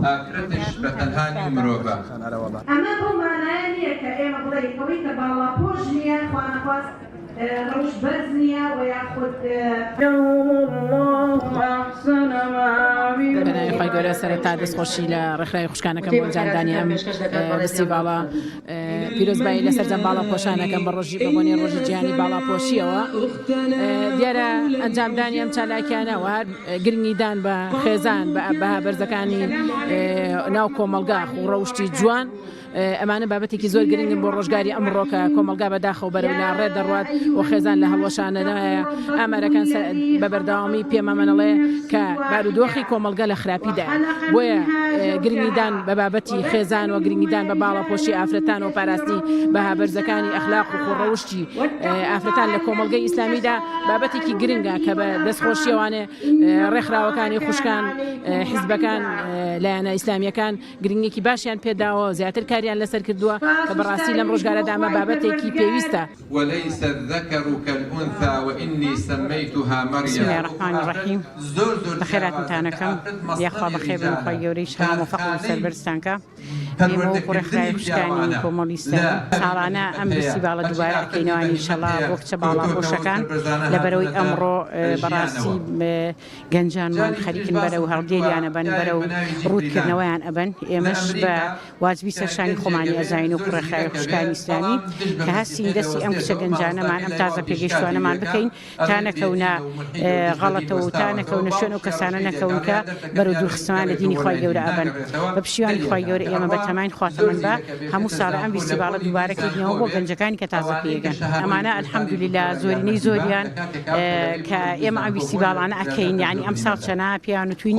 ئافرەتش بە تەنهانی مرۆڤە. ئەمە بۆ مانایە نییە کە ئێمە بڵێ ئەوەی کە باڵاپۆش نییە خوانەخواست ڕەوش بەرز نییە و یاخود خی گەورە سەرەتا دەستخۆشی لە ڕێکخراوی خوشکانەکەم بۆ ئەنجامدانی ئەم فستیڤاڵە پیرۆزبایی لەسەر جەم باڵاپۆشانەکەم بە ڕۆژی بەبوونی ڕۆژی جیهانی باڵاپۆشیەوە دیارە ئەنجامدانی ئەم چالاکیانەوە هەر گرنگیدان بە خێزان بەها بەرزەکانی ناو کۆمەلگا و ڕەوشی جوان ئەمانە بابەتێکی زۆر گرنگن بۆ ڕۆژگاری ئەمڕۆکە کۆمەلگا بەداخەوە بەرەولا ڕێ دەڕوات و خێزان لە هەڵوەشانەدایە ئامارەکان بە بەردەوامی پێمەمەنەڵێ کە بارودۆخی کۆمەلگا لە خراپیدا بۆیە گرنگیدان بە بابەتی خێزان و گرنگیدان بە باڵاپۆشی ئافرەتان و پاراستنی بەها بەرزەکانی ئەخلاق و خۆڕەوشتی ئافرەتان لە کۆمەلگەی ئیسلامیدا بابەتێکی گرنگە کە بە دەستخۆشیەوانێ ڕێکخراوەکانی خوشکان حیزبەکان لایەنە ئیسلامیەکان گرنگێکی باشیان پێداوە زیاتر کاریان لەسەر کردووە کە بەڕاستی لەم ڕۆژگارەدا ئەمە بابەتێکی پێویستە. وليس الذكر كالأنثى وإني سميتها مريم. بسم الله الرحمن الرحيم. بخيرات متانكم يخوا بخير من خوي يوريش هم وفق سربرستانكا ئێمە وەکو ڕێکخراوی خوشکانی کۆمەڵیستە ساڵانە ئەم فستیڤاڵە دووبارە ئەکەینەوە ئینشەڵا بۆ کچە باڵاپۆشەکان لەبەرەوەی ئەمڕۆ بەڕاستی گەنجانمان خەریکن بەرەو هەڵگێریانە بن بەرەو ڕوودکردنەوەیان ئەبن ئێمەش بە واجبی سەرشانی خۆمانی ئەزانین و ڕێکخراوی خوشکانی ئیسلامی کە هەستین دەستی ئەم کچە گەنجانەمان ئەم تازە پێگەیشتوانەمان بکەین تا نەکەونە غەڵەتەوە و تا نەکەونە شوێن و کەسانە نەکەون کە بەرەو دوورخستەوان لە دینی خی گەورە ئەبن بە پشیوانی خی گەورە ئێمە بەتەماین خواتەمەند بە هەموو ساڵە ئەم فستیڤاڵە دووبارەکەینەوە بۆ گەنجەکانی کە تازە پێگەن ئەمانە ئەلحەمدولیلا زۆرینەی زۆریان کە ئێمە ئەم فستیڤاڵانە ئەکەین یعنی ئەم ساڵ چەنا پیان و توین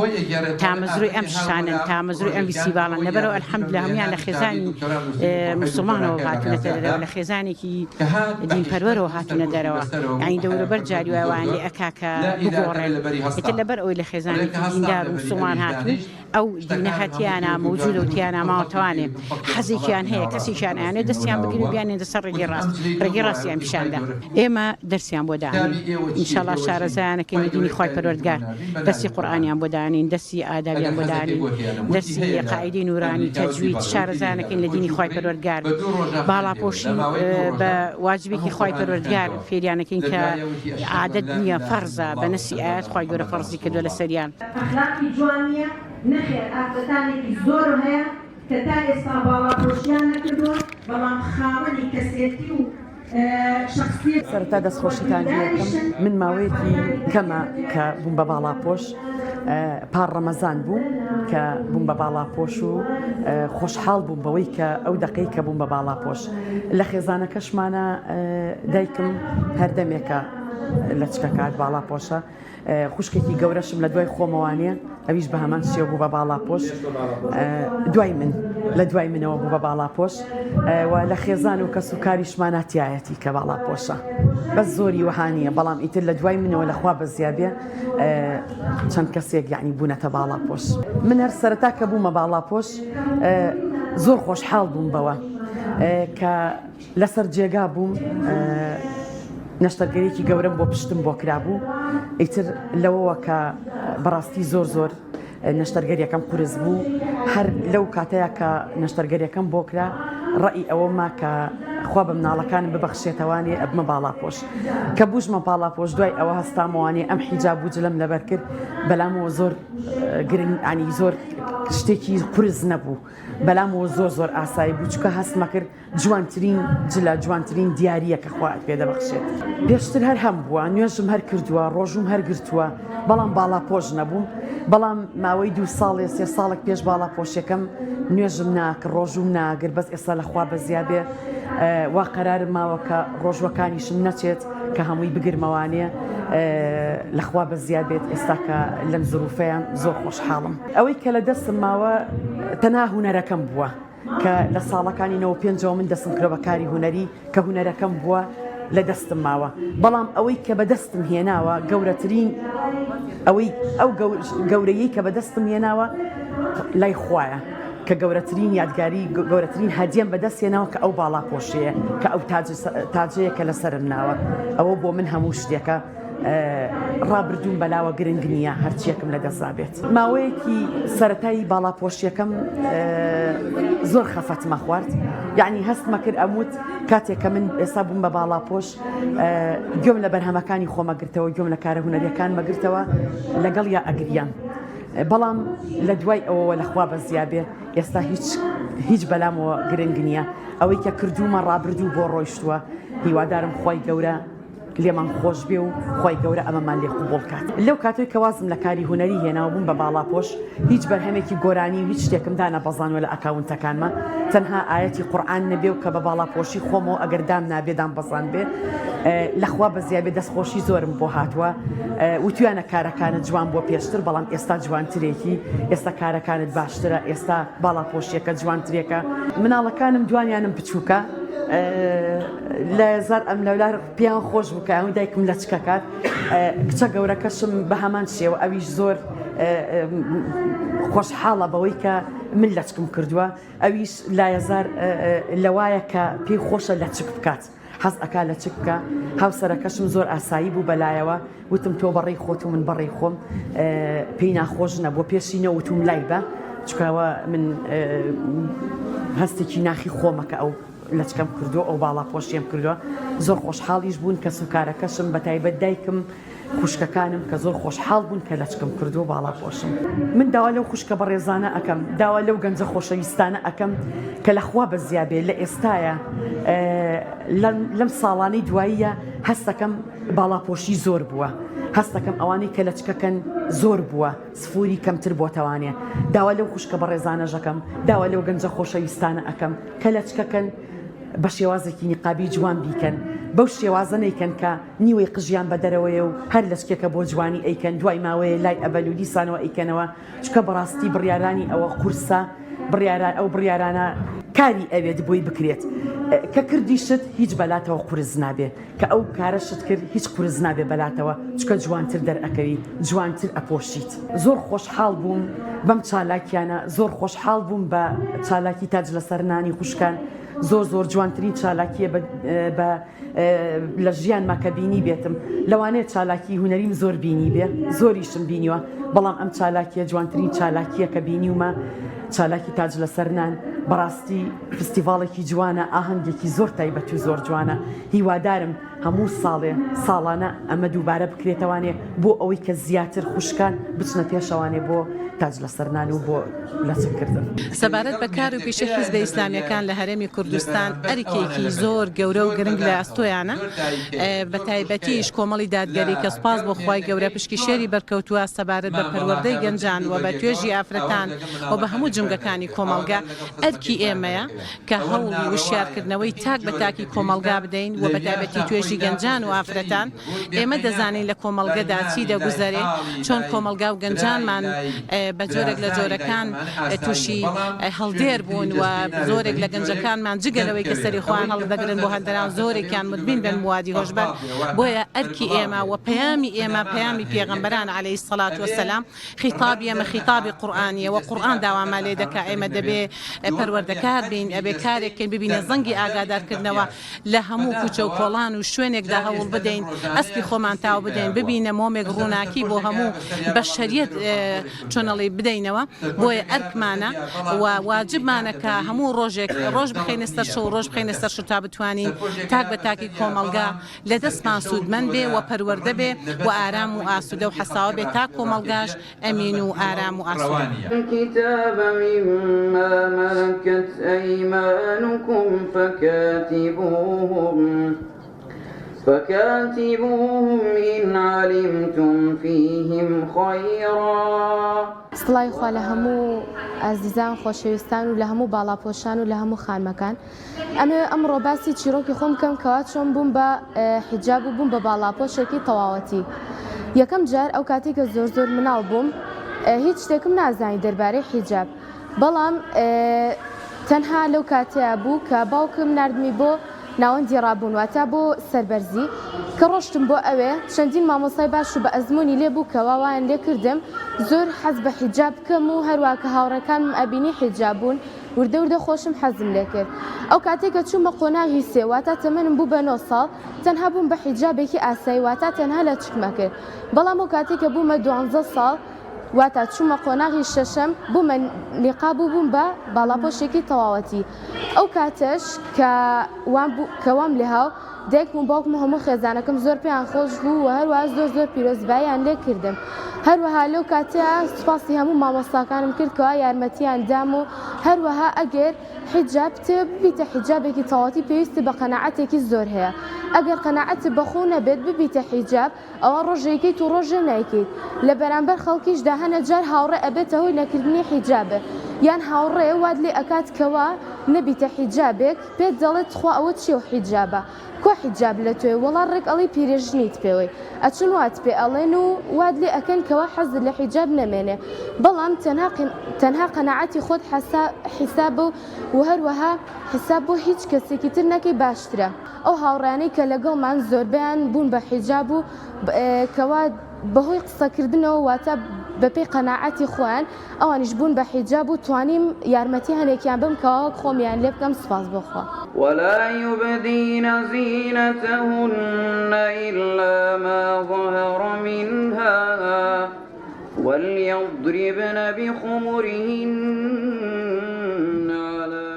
تامەزروی ئەم شانن تامەزروی ئەم فستیڤاڵن لەبەرەوە ئەلحەمدولیلا هەمویان لە خێزانی مسلمانەوە هاتوونە دەرەوە لە خێزانێکی دینپەروەرەوە هاتوونە دەرەوە یعنی دەوروبەر جاریوایان لێ ئەکا کە بگۆڕێن ئێتر لەبەر ئەوەی لە خێزانێکی دیندار و مسلمان هاتوون ئەو دینە هەتیانە مەوجودە و تیانە ماوەتەوانێ حەزێکیان هەیە کەسێکیان ئەیانێ دەستیان بگرن و بیانێن دەسەر ڕێگەی ڕاست ڕێگەی ڕاستیان پیشاندا ئێمە دەرسیان بۆ داین ئینشەڵا شارەزایانەکەین لە دینی خی پەروەردگار دەستی قورئانیان بۆ دانین دەستی ئادابیان بۆ دانین دەستی قاعیدەی نورانی تەجوید شارەزایانەکەین لە دینی خی پەروەردگار باڵاپۆشی بە واجبێکی خی پەروەردگار فێریانەکەین کە عادەت نییە فەرزە بە نەسی ئاەت خی گەورە فەرزی کردووە لە سەریان ئەخلاقی جوان نییە نەخێر ئافرەتانێکی زۆر هەیە کە تا ئێستا باڵاپۆشیان نەکردووە بەڵام خاوەنی کەسێتی و سەرەتا دەستخۆشیتان یەکەم من ماوەیەکی کەمە کە بووم بە باڵاپۆش پار ڕەمەزان بوو کە بووم بە باڵاپۆش و خۆشحاڵ بووم بەوەی کە ئەو دەقەی کە بووم بە باڵاپۆش لە خێزانەکەشمانە دایکم هەردەمێکە لە چکەکات باڵاپۆشە خوشکێکی گەورەشم لە دوای خۆمەوانەیە ئەویش بە هەمان شێوە بوو بە باڵاپۆش دوای من لە دوای منەوە بوو بە باڵاپۆش و لە خێزان و کەس و کاریشماناتیایەتی کە باڵاپۆشە بەس زۆری وەهانیە بەڵام ئیتر لە دوای منەوە لەخوا بە زیابێ چەند کەسێک یعنی بوونەتە باڵاپۆش من هەر سەرەتا کە بوومە باڵاپۆش زۆر خۆشحاڵ بووم بەوە کە لەسەر جێگا بووم نەشتەرگەرێکی گەورەم بۆ پشتم بۆ کرابوو ئیتر لەوەوە کە بەڕاستی زۆر نەشتەرگەریەکەم قورس بوو هەر لەو کاتەیە کە نەشتەرگەریەکەم بۆ کرا ڕەئی ئەوەما کە خوا بە مناڵەکانم ببەخشێتەوانێ ئەبمە باڵاپۆش کە بووژمە باڵاپۆش دوای ئەوە هەستامەوانێ ئەم حیجاب و جلەم لەبەر کرد بەلامەوە زۆر گرنگ ئانی زۆر شتێکی قورس نەبوو بەلامەوە زۆر ئاسایی بوو چکە هەستمە کرد جوانترین جلە جوانترین دیارە کە خوا پێ دەبەخشێت پێشتر هەر هەم بووە نوێژم هەر کردووە ڕۆژوم هەر گرتووە بەڵام باڵاپۆش نەبووم بەڵام ماوەی 2 ساڵێ 3 ساڵێک پێش باڵاپۆشەکەم نوێژم ناکرد ڕۆژوم ناگر بەس ئێستا لەخوا بەزیابێ وا قەرارم ماوە کە ڕۆژوەکانیشم نەچێت کە هەمووی بگرمەوانێ لەخوا بەزیابێت ئێستا کە لەم زروفەیان زۆر خۆشحاڵم ئەوەی کە لە دەستم ماوە تەنها هونەرەکەم بووە کە لە ساڵەکانی 95 من دەستم کرۆ بە کاری هونەری کە هونەرەکەم بووە لە دەستم ماوە بەڵام ئەوەی کە بەدەستم هێناوە گەورەترین ئەوەی ئەو گەورەیی کە بەدەستم هێناوە لای خوایە کە گەورەترین یادگاری گەورەترین هەدیەم بەدەستێنەوە کە ئەو باڵاپۆشەیە کە ئەو تاجەیە کە لەسرم ناوە ئەوە بۆ من هەموو شتێکە ڕابردوون بەلاوە گرنگ نییە هەرچیەکەم لەدەستدا بێت. ماوەیەکی سەرەتایی باڵاپۆشیەکەم زۆر خەفەتمە خوارد، یعنی هەستمە کرد ئەموت کاتێککە من ئێستا بووم بە باڵاپۆش گوێم لە بەرهەمەکانی خۆمەگرتەوە، گوێم لە کارە هونەریەکان مەگرتەوە لەگەڵ یا ئەگریان. بەڵام لە دوای ئەوەوە لەخوا بەزیابێ ئێستا هیچ بەلامەوە گرنگ نییە. ئەوەی کە کردومە ڕابردوو بۆ ڕۆیشتووە، هیوادارم خۆی گەورە لێمان خۆش بێ و خۆی گەورە ئەمەمان لێ قوبوڵ کات. لەو کاتۆی کە وازم لە کاری هونەری هێناوە بووم بە باڵاپۆش، هیچ بەرهەمێکی گۆرانی و هیچ شتێکمدا نەبەزانوە لە ئەکاونتەکانمە، تەنها ئاەتی قورئان نەبێ و کە بە باڵاپۆشی خۆمەوە ئەگەر دام نابێدام بەزان بێ. لەخوا بەزیابێ دەستخۆشی زۆرم بۆ هاتووە و توانە کارەکانت جوان بۆ پێشتر، بەڵام ئێستا جوانترێکی، ئێستا کارەکانت باشترە، ئێستا باڵاپۆشیەکە جوانترێکە. مناڵەکانم دوانیانم بچووکە لە زار ئەم لەولار پیان خۆش بووکە ئەو دایکم لە چکەکات، کچە گەورەکەشم بە هەمان شێوە ئەویش زۆر خۆشحاڵە بەوەی کە من لە چکم کردووە، ئەویش لایەزار لەوایە کە پێی خۆشە لە چک بکات، حەز ئەکا لە چک بکە. هاوسەرەکەشم زۆر ئاسایی بوو بەلایەوە، وتم تۆ بەڕێی خۆت و من بەڕێی خۆم، پێی ناخۆش نەبووە، پێشی نەوتوم لای بە چکەوە من هەستێکی ناخی خۆمەکە ئەو لە چکەم کردو ئەو باڵاپۆشیم کردووە. زۆر خۆشحاڵیش بوون کە سوکارەکەشم بە تایبەت دایکم خوشکەکانم کە زۆر خۆشحاڵ بوون کە لە چکم کردو و باڵاپۆشم. من داوا لەو خوشکە بەڕێزانە ئەەکەم، داوا لەو گەنجە خۆشەویستانە ئەەکەم کە لەخوا بەزیابێ لە ئێستایە لەم ساڵانەی دواییە هەستەکەم باڵاپۆشی زۆر بووە، هەستەکەم ئەوانەی کە لە چکەکەن زۆر بووە، سفوری کەمتر بۆتەوانێ. داوا لەو خوشکە بەڕێزانەژەکەم، داوا لەو گەنجە خۆشەویستانە ئەەکەم کە لە چکەکەن بە شێوازێکی نیقابی جوان بیکەن، بەو شێوازە نەیکەن کە نیوەی قژیان بە دەرەوەیە و هەر لە شتێکە بۆ جوانی ئەیکەن، دوای ماوەیە لای ئەبەل و دیسانەوە ئەیکەنەوە، چکە بەڕاستی بڕیارانی ئەوە قورسە، ئەو بڕیارانە کاری ئەوێت بۆی بکرێت کە کردیشت هیچ بەلاتەوە قورس نابێ، کە ئەو کارەشت کرد هیچ قورس نابێ بەلاتەوە، چکە جوانتر دەرئەکەوی، جوانتر ئەپۆشیت. زۆر خۆشحاڵ بووم بەم چالاکیانە، زۆر خۆشحاڵ بووم بە چالاکی تاج لەسەر نانی خوشکان، زۆر جوانترین چالاکیە لە ژیان ماکە بینی بێتم. لەوانەیە چالاکی هونەریم زۆر بینی بێ، زۆریشم بینیوە، بەڵام ئەم چالاکیە جوانترین چالاکیە کە بینیومە چالاکی تاج لەسەر نان. بەڕاستی فستیڤاڵێکی جوانە، ئاهەنگێکی زۆر تایبەت و زۆر جوانە. هیوادارم هەموو ساڵانە ئەمە دووبارە بکرێتەوانێ بۆ ئەوەی کە زیاتر خوشکان بچنە پێشەوانێ بۆ تاج لەسەر نان و بۆ لەچکردن. سەبارەت بە کار و پیشە حیزبە ئیسلامیەکان لە هەرێمی کوردستان ئەرکێکی زۆر گەورە و گرنگ لە ئەستۆیانە، بە تایبەتیش کۆمەڵی دادگەری کە سوپاس بۆ خوای گەورە پشکی شێری بەرکەوتووە سەبارەت بە پەروەردەی گەنجان و بە توێژی ئافرەتان و بە هەموو جنگەکانی کۆمەلگا ئەرکی ئێمەیە کە هەوڵی وشیارکردنەوەی تاک بە تاکی کۆمەلگا بدەین و بە تایبەتی توێژی گەنجان و ئافرەتان. ئێمە دەزانین لە کۆمەلگەدا چی دەگوزارێ، چۆن کۆمەلگا و گەنجانمان بە جۆرێک لە جۆرەکان تووشی هەڵدێر بوون و زۆرێک لە گەنجەکانمان جگەلەوەی کە سەری خۆیان هەڵدەگرن بۆ هەندەران زۆرێکیان مدبین بن موادی هۆشبەر. بۆیە ئەرکی ئێمە و پەیامی ئێمە پەیامی پێغەمبەران عەلەیهی سەڵات وەسەلام، خیتابی ئێمە خیتابی قورئانیە و قورئان داوامان لێ دەکا ئێمە دەبێ پەروەردەکار بین، ئەبێ کارێکین ببینە زەنگی ئاگادارکردنەوە لە هەموو کوچە و کۆڵان و شوێنێکدا هەوڵ بدەین، ئەسپی خۆمان تاو بدەین، ببینە مۆمێک ڕووناکی بۆ هەموو بەشەریەت چۆنەڵی بدەینەوە. بۆیە ئەرکمانە و واجبمانە کە هەموو ڕۆژ بخەینە سەر شەو، ڕۆژ بخەینە سەر شەو تا بتوانین تاک بە تاکی کۆمەلگا لە دەستمان سوودمەند بێ و پەروەردە بێ و ئارام و ئاسوودە و حەساوە بێ تا کۆمەلگاش ئەمین و ئارام و ئاسوودە. الكتاب مما ملكت أيمانكم فكاتبوهم إن علمتم فيهم خيرا. سڵای خوا لە هەموو ئازیزان خۆشەویستان و لە هەموو باڵاپۆشان و لە هەموو خانمەکان. ئەمڕۆ باسی چیرۆکی خۆم بکەم کەوا چۆن بووم بە حیجاب و بووم بە باڵاپۆشێکی تەواوەتی. یەکەم جار ئەو کاتێک کە زۆر مناڵ بووم هیچ شتێکم نازانی دەربارەی حیجاب، بەڵام تەنها لەو کاتەیە بوو کە باوکم نردمی بۆ ناوەندی ڕابوونواتە بۆ سەربەرزی کە ڕۆشتم بۆ ئەوێ چەندین مامۆستای باش و بە ئەزمموی لێ بوو کەوا وایان لێ کردم زۆر حەز بە حیجاب بکەم و هەروە کە هاوڕەکانم ئەبینی حیجاب بوون وردە وردە خۆشم حەزم لێ کرد ئەو کاتێککە چوومە قۆناغی سێ واتە تەمەنم بوو بە 9 ساڵ تەنها بووم بە حیجابێکی ئاسایی واتە تەنها لە چکمە کرد بەڵام ئەو کاتێککە بوومە 12 ساڵ واتە چوومە قۆناغی شەشەم بوومە نیقاب و بووم بە باڵاپۆشێکی تەواوەتی ئەو کاتەش کە وام لێ هاو دایکم و باوکم هەموو خێزانەکەم زۆر پێیان خۆش بوو و هەروە زۆر پیرۆزباییان لێ کردم هەروەها لەو کاتەیە سوپاسی هەموو مامۆستاکانم کرد کەوا یارمەتیان دام و هەروەها ئەگەر حیجابتە ببیتە حیجابێکی تەواوەتی پێویستی بە قەناعەتێکی زۆر هەیە ئەگەر قەناعەت بەخۆ نەبێت ببیتە حیجاب ئەوە ڕۆژێکیت و ڕۆژە نایکەیت لە بەرامبەر خەڵکیشدا هەنە جار هاوڕێ ئەبێتە هۆی نەکردنی حیجابە یان هاوڕێ واد لێ ئەکات کەوا نەبیتە حیجابێک پێت دەڵێت خوا ئەوە چیە و حیجابە کۆ حیجاب لە توێ وەڵا ڕێک ئەڵی پیرێژنیت پێوەی ئەچون وات پێ ئەڵێن و واد لێ ئەکەن کەوا حەزت لە حیجاب نەمێنێ بەڵام تەنها قەناعەتی خۆت حیسابە و هەروەها حیساب بۆ هیچ کەسێکی تر نەکەی باشترە ئەو هاوڕانەی کە لەگەڵمان زۆربیان بوون بە حیجاب و کەوا بەهۆی قسەکردنەوە واتە بەپێی قەناعەتی خۆیان ئەوانیش بوون بە حیجاب و توانیم یارمەتی هەنێکیان بم کەوا خۆمیان لێ بکەم سوپاس بخوا ولا يبدين زينتهن إلا ما ظهر منها وليضربن بخمرهن على